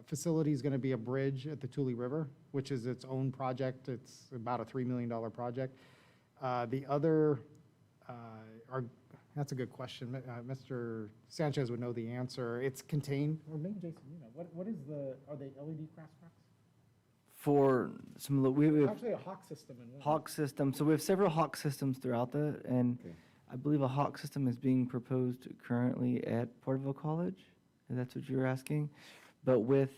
facility is going to be a bridge at the Tule River, which is its own project. It's about a $3 million project. The other that's a good question. Mr. Sanchez would know the answer. It's contained, or maybe Jason, you know, what is are they LED crosswalks? For some of the, we have Actually a Hawk system in one. Hawk system. So we have several Hawk systems throughout and Okay. I believe a Hawk system is being proposed currently at Porterville College, if that's what you're asking. But with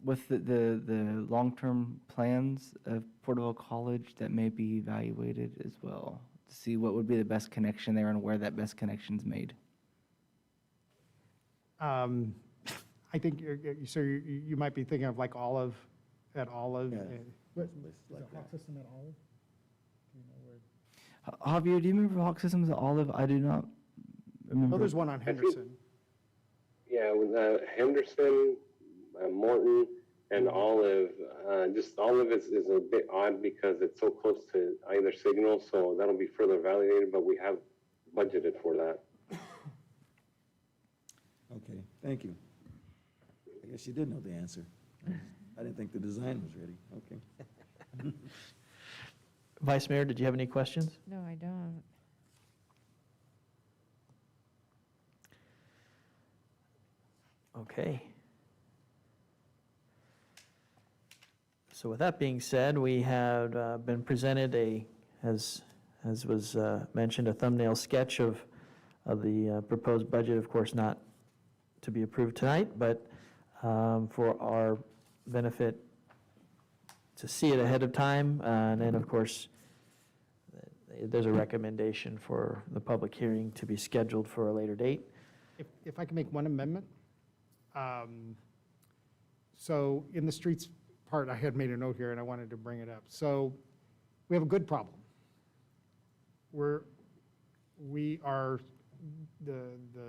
the long-term plans of Porterville College, that may be evaluated as well, to see what would be the best connection there and where that best connection's made. I think you might be thinking of like Olive, at Olive. Yeah. What, Places is like the Hawk that. system at Olive? Do you know where? Javier, do you remember Hawk systems at Olive? I do not remember. Oh, there's one on Henderson. Yeah, with Henderson, Morton, and Olive. Just Olive is a bit odd because it's so close to either signal, so that'll be further evaluated, but we have budgeted for that. Okay, thank you. I guess you did know the answer. I didn't think the design was ready. Okay. Vice Mayor, did you have any questions? No, I don't. Okay. So with that being said, we have been presented as was mentioned, a thumbnail sketch of the proposed budget, of course not to be approved tonight, but for our benefit to see it ahead of time. And then, of course, there's a recommendation for the public hearing to be scheduled for a later date. If I can make one amendment. So in the streets part, I had made a note here and I wanted to bring it up. So we have a good problem. The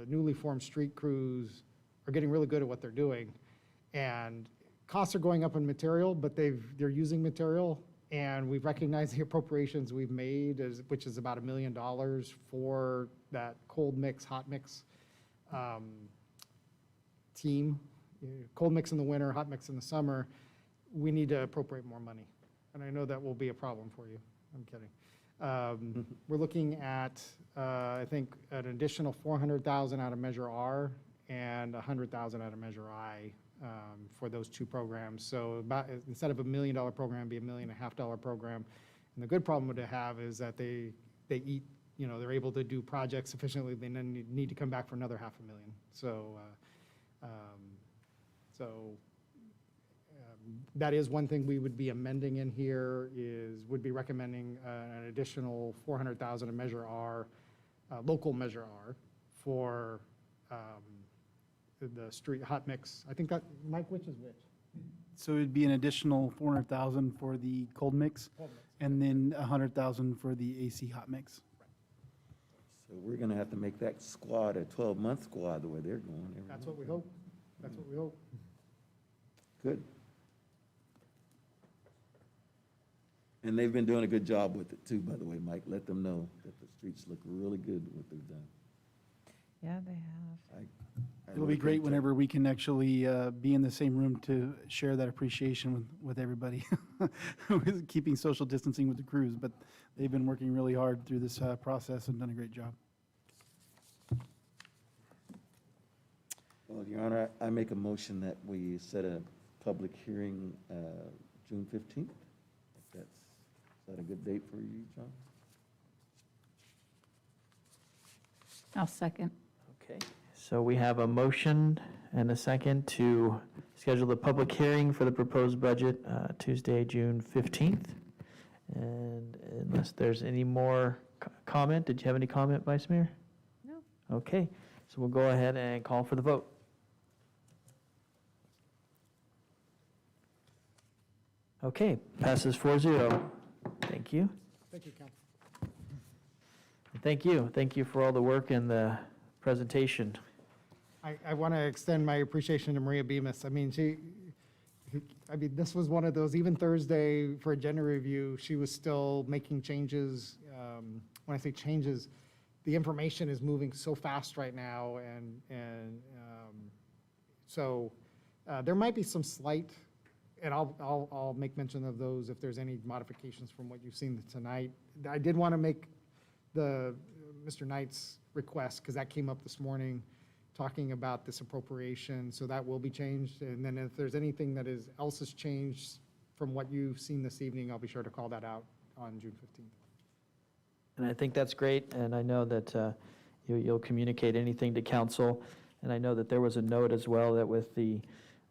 newly formed street crews are getting really good at what they're doing. And costs are going up in material, but they're using material. And we've recognized the appropriations we've made, which is about $1 million for that cold mix, hot mix team. Cold mix in the winter, hot mix in the summer. We need to appropriate more money. And I know that will be a problem for you. I'm kidding. We're looking at, I think, an additional $400,000 out of Measure R and $100,000 out of Measure I for those two programs. So about, instead of $1 million program, be $1.5 million program. And the good problem to have is that they eat, you know, they're able to do projects sufficiently, they then need to come back for another $500,000. So that is one thing we would be amending in here would be recommending an additional $400,000 in Measure R, local Measure R, for the street hot mix. I think that, Mike, which is which? So it'd be an additional 400,000 for the cold mix, and then 100,000 for the AC hot mix. So we're gonna have to make that squad a 12-month squad the way they're going. every That's month. what we hope. That's what we hope. Good. And they've been doing a good job with it too, by the way, Mike. Let them know that the streets look really good what they've done. Yeah, they have. I It'll really be great can't whenever we can actually be in the same room to share that appreciation with everybody, with keeping social distancing with the crews. But they've been working really hard through this process and done a great job. Well, Your Honor, I make a motion that we set a public hearing June 15th. Is that a good date for you, John? I'll second. Okay, so we have a motion and a second to schedule the public hearing for the proposed budget Tuesday, June 15th. And unless there's any more comment, did you have any comment, Vice Mayor? No. Okay, so we'll go ahead and call for the vote. Okay, passes 4-0. Thank you. Thank you, Council. Thank you. Thank you for all the work and the presentation. I want to extend my appreciation to Maria Bemis. I mean, this was one of those, even Thursday for agenda review, she was still making changes. When I say changes, the information is moving so fast right now. And so There might be some slight, and I'll make mention of those if there's any modifications from what you've seen tonight. I did want to make Mr. Knight's request, because that came up this morning, talking about this appropriation, so that will be changed. And then if there's anything that else has changed from what you've seen this evening, I'll be sure to call that out on June 15th. And I think that's great, and I know that you'll communicate anything to council. And I know that there was a note as well that with the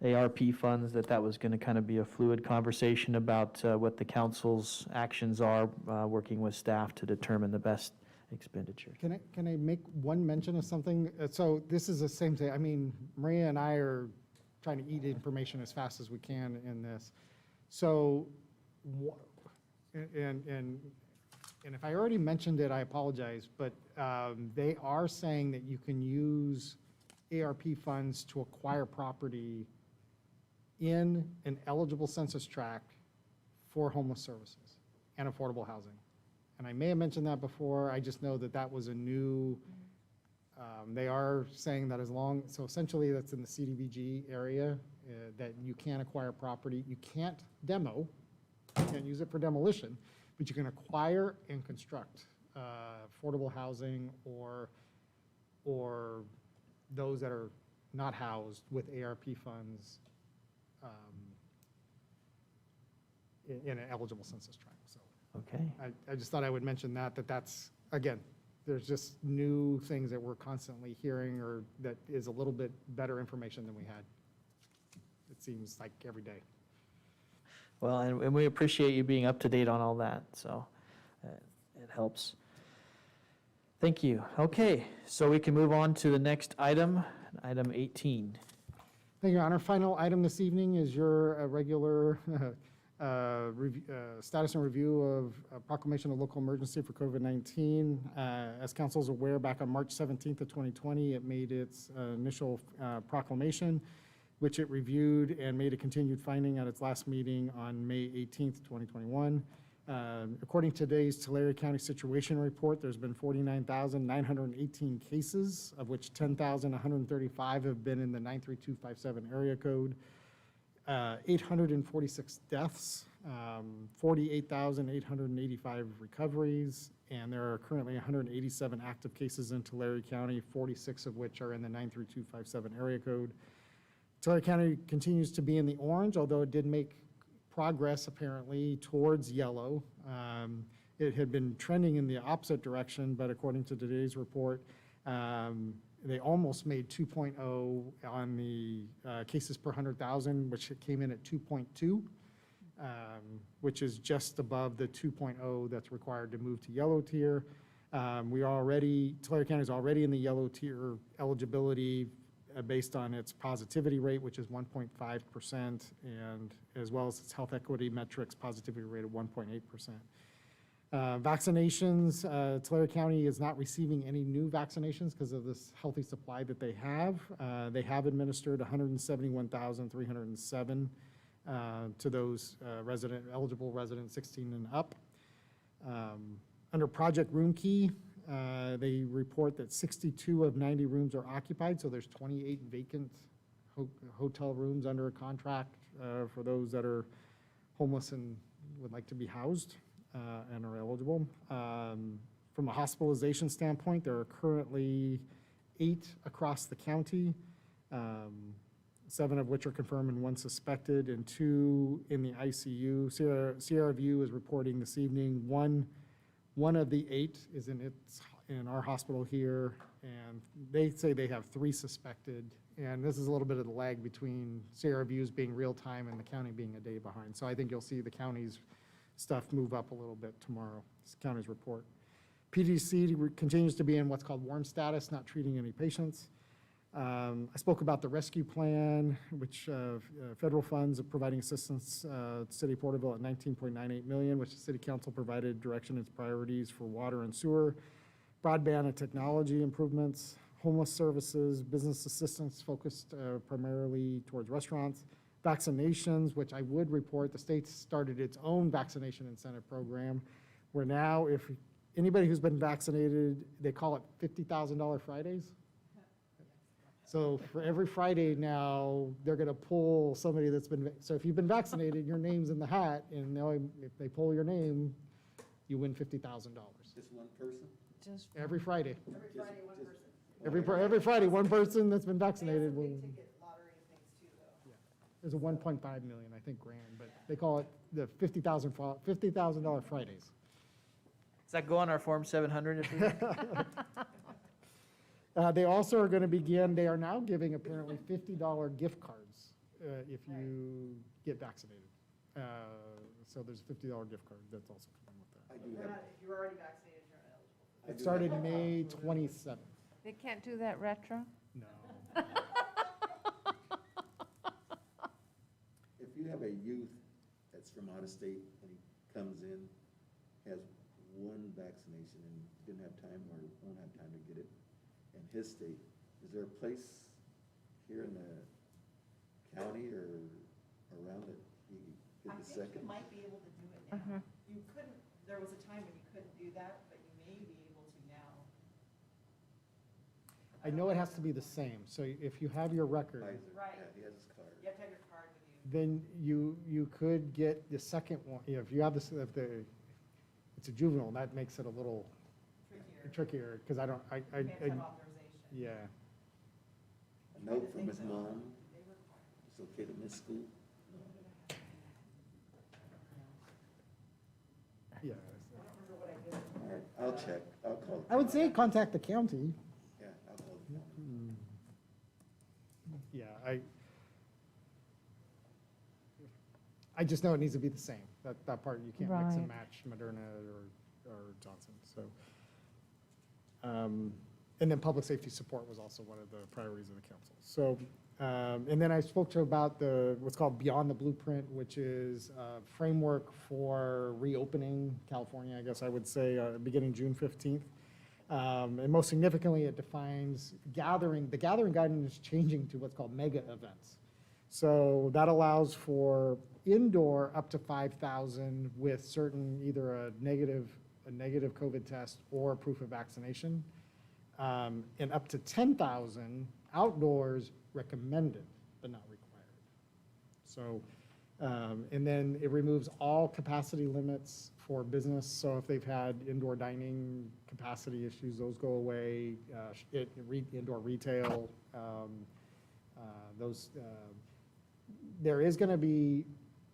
ARP funds, that was going to kind of be a fluid conversation about what the council's actions are, working with staff to determine the best expenditure. Can I make one mention of something? So this is the same thing. I mean, Maria and I are trying to eat information as fast as we can in this. So, and if I already mentioned it, I apologize, but they are saying that you can use ARP funds to acquire property in an eligible census tract for homeless services and affordable housing. And I may have mentioned that before, I just know that was a new, they are saying that so essentially that's in the CDBG area, that you can acquire property. You can't demo, you can't use it for demolition, but you can acquire and construct affordable housing or those that are not housed with ARP funds in an eligible census tract. So Okay, I just thought I would mention that's, again, there's just new things that we're constantly hearing, or that is a little bit better information than we had. It seems like every day. well, and we appreciate you being up to date on all that, so it helps. Thank you. Okay, so we can move on to the next item, item 18. Thank you, Your Honor. Final item this evening is your regular status and review of proclamation of local emergency for COVID-19. As council is aware, back on March 17th of 2020, it made its initial proclamation, which it reviewed and made a continued finding at its last meeting on May 18th, 2021. According to today's Tulare County Situation Report, there's been 49,918 cases, of which 10,135 have been in the 93257 area code. 846 deaths, 48,885 recoveries, and there are currently 187 active cases in Tulare County, 46 of which are in the 93257 area code. Tulare County continues to be in the orange, although it did make progress apparently towards yellow. It had been trending in the opposite direction, but according to today's report, they almost made 2.0 on the cases per 100,000, which came in at 2.2, which is just above the 2.0 that's required to move to yellow tier. Tulare County is already in the yellow tier eligibility based on its positivity rate, which is 1.5%, and as well as its health equity metrics positivity rate of 1.8%. Vaccinations, Tulare County is not receiving any new vaccinations because of this healthy supply that they have. They have administered 171,307 to those eligible residents 16 and up. Under Project Room Key, they report that 62 of 90 rooms are occupied, so there's 28 vacant hotel rooms under a contract for those that are homeless and would like to be housed and are eligible. From a hospitalization standpoint, there are currently 8 across the county, 7 of which are confirmed and 1 suspected, and 2 in the ICU. Sierra View is reporting this evening one of the 8 is in our hospital here, and they say they have 3 suspected. And this is a little bit of the lag between Sierra Views being real time and the county being a day behind. So I think you'll see the county's stuff move up a little bit tomorrow, this county's report. PDC continues to be in what's called warm status, not treating any patients. I spoke about the rescue plan, which federal funds are providing assistance to City of Porterville at $19.98 million, which the City Council provided direction its priorities for water and sewer, broadband and technology improvements, homeless services, business assistance focused primarily towards restaurants, vaccinations, which I would report the state started its own vaccination incentive program, where now if anybody who's been vaccinated, they call it $50,000 Fridays. So for every Friday now, they're going to pull somebody that's been, so if you've been vaccinated, your name's in the hat, and now if they pull your name, you win $50,000. Just one person? Just Every Friday. Every Friday, one person. Every Friday, one person that's been vaccinated will. ticket lottery things too, though. There's a 1.5 million, I think, grand, but they call it the $50,000 Fridays. Does that go on our Form 700 if we? They also are going to begin, they are now giving apparently $50 gift cards if you get vaccinated. So there's a $50 gift card that's also coming with that. I do have, If you're already vaccinated, you're not eligible. I It do started have- May 27th. They can't do that retro? No. If you have a youth that's from out of state and he comes in, has one vaccination and didn't have time or won't have time to get it in his state, is there a place here in the county or around that he I get the think second? you might be able to do it now. You couldn't, there was a time when you couldn't do that, but you may be able to now. I know it has to be the same, so if you have your record, Pfizer, Right. yeah, he has his card. You have to have your card with you. then you could get the second one, if you have this, if it's a juvenile, that makes it a little trickier, because I don't, You have to have authorization. yeah. A note from his mom, it's okay to miss school? Yeah. All right, I'll check, I'll call. I would say contact the county. Yeah, I'll call the county. Yeah, I just know it needs to be the same. That part, you can't mix and Right. match Moderna or Johnson, so. And then public safety support was also one of the priorities of the council. So, and then I spoke to about what's called Beyond the Blueprint, which is a framework for reopening California, I guess I would say, beginning June 15th. And most significantly, it defines the gathering guidance is changing to what's called mega events. So that allows for indoor up to 5,000 with certain, either a negative COVID test or proof of vaccination. And up to 10,000 outdoors recommended, but not required. So, and then it removes all capacity limits for business. So if they've had indoor dining capacity issues, those go away. Indoor retail, there is going to be,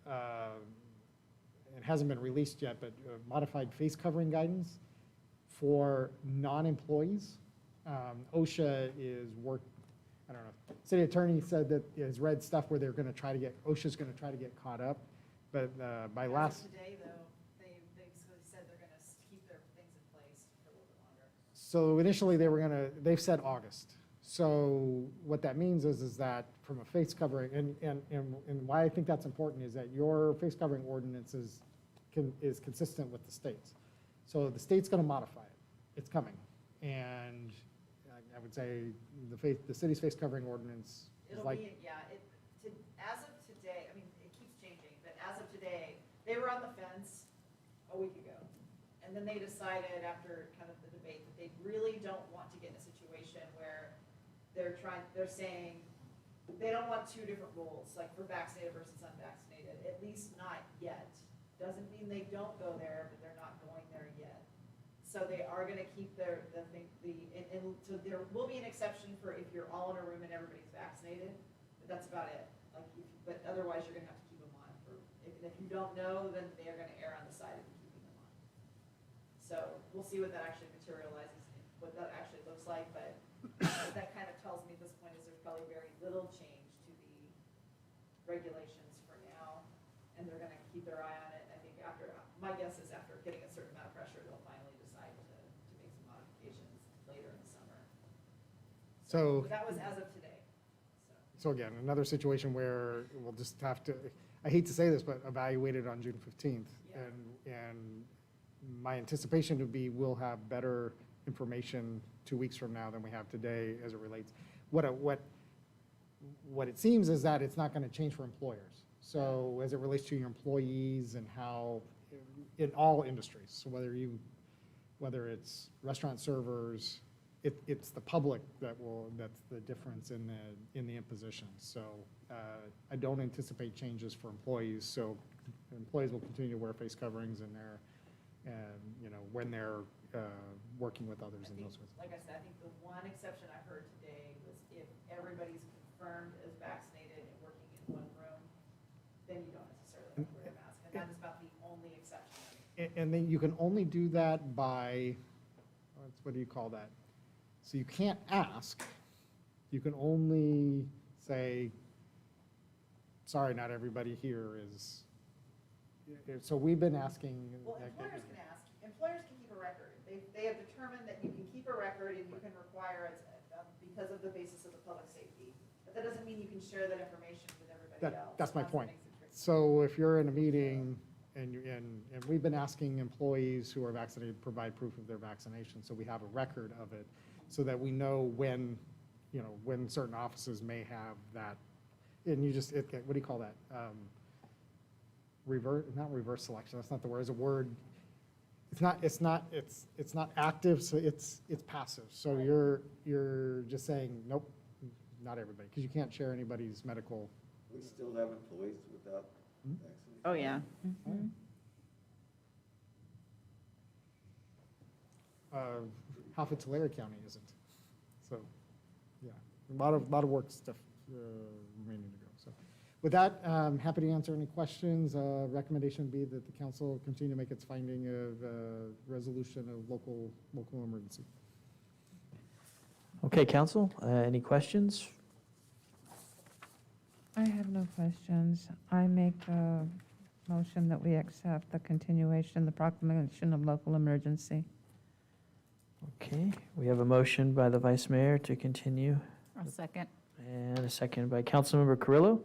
it hasn't been released yet, but modified face covering guidance for non-employees. OSHA I don't know, city attorney said that has read stuff where they're going to try to OSHA's going to try to get caught up, but by As of last. today, though, they basically said they're gonna keep their things in place for a little bit longer. So initially, they've said August. So what that means is that from a face covering, and why I think that's important is that your face covering ordinance is consistent with the states. So the state's going to modify it. It's coming. And I would say the city's face covering ordinance is It'll like, be, yeah, as of today, I mean, it keeps changing, but as of today, they were on the fence a week ago. And then they decided after kind of the debate that they really don't want to get in a situation where they're saying, they don't want two different rules, like for vaccinated versus unvaccinated, at least not yet. Doesn't mean they don't go there, but they're not going there yet. So they are gonna keep and so there will be an exception for if you're all in a room and everybody's vaccinated, but that's about it. But otherwise, you're gonna have to keep them on if you don't know, then they are gonna err on the side of keeping them on. So we'll see what that actually materializes, what that actually looks like, but what that kind of tells me at this point is there's probably very little change to the regulations for now, and they're gonna keep their eye on it. I think my guess is after getting a certain amount of pressure, they'll finally decide to make some modifications later in the summer. so. But that was as of today, So again, another situation where we'll just have to, I hate to say this, but evaluate it on June 15th. Yeah. And my anticipation would be we'll have better information 2 weeks from now than we have today as it relates. What it seems is that it's not going to change for employers. So as it relates to your employees and how, in all industries, so whether it's restaurant servers, it's the public that's the difference in the imposition. So I don't anticipate changes for employees, so employees will continue to wear face coverings in their, when they're working with others I in think, those ways. like I said, I think the one exception I heard today was if everybody's confirmed as vaccinated and working in one room, then you don't necessarily have to wear a mask, and that is about the only exception. And then you can only do that by, what do you call that? So you can't ask, you can only say, sorry, not everybody here is, so we've been asking. Well, employers can ask, employers can keep a record. They have determined that you can keep a record and you can require it because of the basis of the public safety. But that doesn't mean you can share that information with everybody else. That's my what point. makes it tricky. So if you're in a meeting and we've been asking employees who are vaccinated to provide proof of their vaccination, so we have a record of it, so that we know when certain offices may have that, and you just, what do you call that? Not reverse selection, that's not the word, it's a word. It's not active, so it's passive. So you're just saying, nope, not everybody, because you can't share anybody's medical. We still have employees without vaccination. Oh, yeah. Half of Tulare County isn't. So, yeah, a lot of work stuff remaining to go. So with that, I'm happy to answer any questions. Recommendation would be that the council continue to make its finding of resolution of local emergency. Okay, council, any questions? I have no questions. I make a motion that we accept the continuation, the proclamation of local emergency. Okay, we have a motion by the vice mayor to continue, I'll second. and a second by Councilmember Carrillo.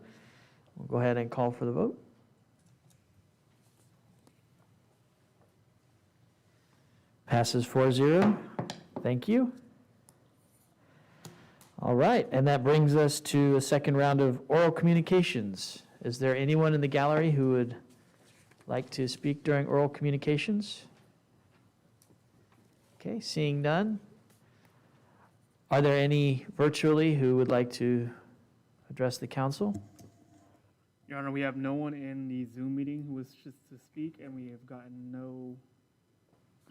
We'll go ahead and call for the vote. Passes 4-0. Thank you. All right, and that brings us to a second round of oral communications. Is there anyone in the gallery who would like to speak during oral communications? Okay, seeing none. Are there any virtually who would like to address the council? Your Honor, we have no one in the Zoom meeting who wishes to speak, and we have gotten no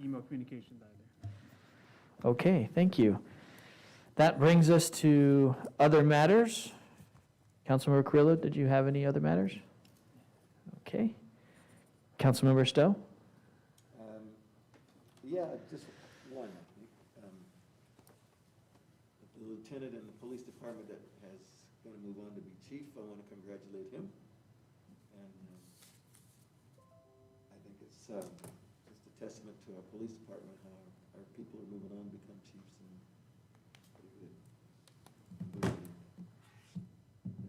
email communications either. Okay, thank you. That brings us to other matters. Councilmember Carrillo, did you have any other matters? Okay. Councilmember Stowe? Yeah, just one, I think. The lieutenant in the police department that has going to move on to be chief, I want to congratulate him. And I think it's just a testament to our police department, how our people are moving on to become chiefs. And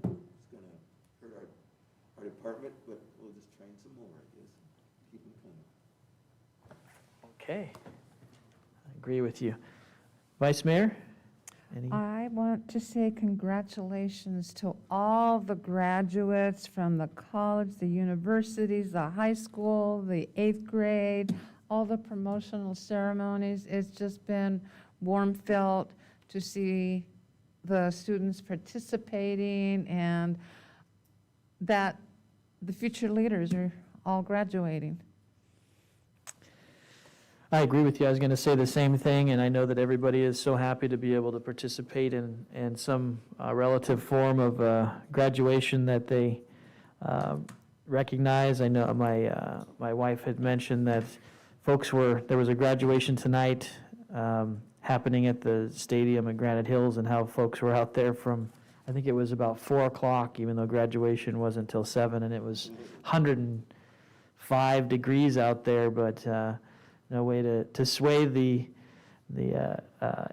it's going to hurt our department, but we'll just train some more, I guess. Keep them coming. Okay. I agree with you. Vice Mayor? Any? I want to say congratulations to all the graduates from the college, the universities, the high school, the 8th grade, all the promotional ceremonies. It's just been warm felt to see the students participating and that the future leaders are all graduating. I agree with you. I was going to say the same thing, and I know that everybody is so happy to be able to participate in some relative form of graduation that they recognize. I know my wife had mentioned that there was a graduation tonight happening at the stadium in Granite Hills, and how folks were out there from, I think it was about 4 o'clock, even though graduation wasn't until 7, and it was 105 degrees out there, but no way to sway the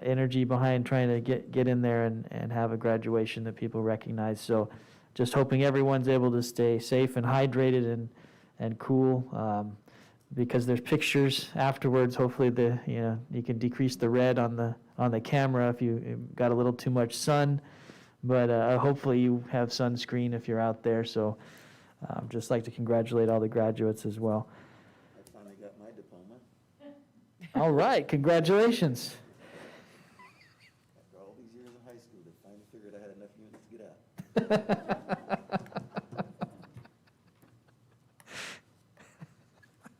energy behind trying to get in there and have a graduation that people recognize. So just hoping everyone's able to stay safe and hydrated and cool, because there's pictures afterwards. Hopefully you can decrease the red on the camera if you got a little too much sun, but hopefully you have sunscreen if you're out there. So just like to congratulate all the graduates as well. I finally got my diploma. All right, congratulations.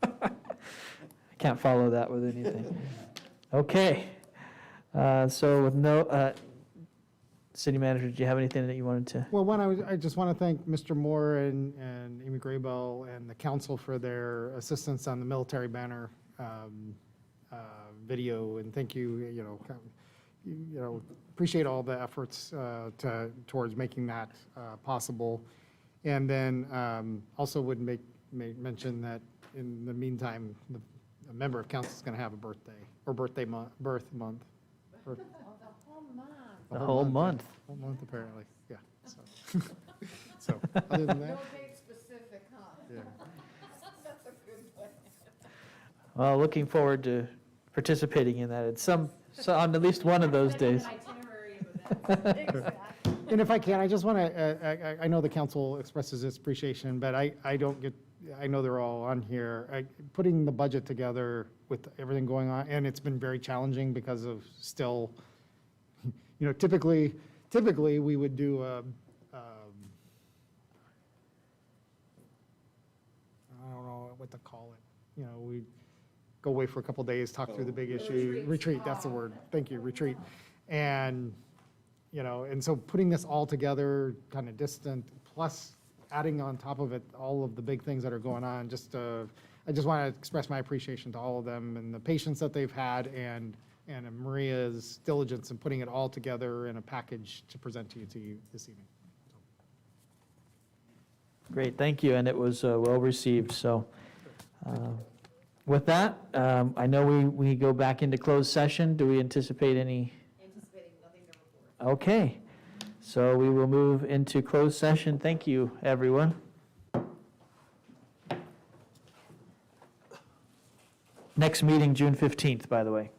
I can't follow that with anything. Okay. So with no, city manager, did you have anything that you wanted to? Well, I just want to thank Mr. Moore and Amy Graybell and the council for their assistance on the military banner video, and thank you, appreciate all the efforts towards making that possible. And then also would make mention that in the meantime, a member of council is going to have a birthday, or birth month. The whole month. Whole month, apparently, yeah. So, other than that, date specific, huh? yeah. That's a good one. Well, looking forward to participating in that so on at least one of those days. An itinerary of events. Exactly. And if I can, I just want to, I know the council expresses its appreciation, but I don't get, I know they're all on here. Putting the budget together with everything going on, and it's been very challenging because of still, typically we would do I don't know what to call it. We go away for a couple days, talk through the big issue. Retreat, that's the word. Thank you, retreat. And, and so putting this all together, kind of distant, plus adding on top of it all of the big things that are going on, I just want to express my appreciation to all of them and the patience that they've had and Maria's diligence in putting it all together in a package to present to you this evening. Great, thank you, and it was well received. So with that, I know we go back into closed session. Do we anticipate any? Anticipating nothing to report. Okay, so we will move into closed session. Thank you, everyone. Next meeting, June 15th, by the way.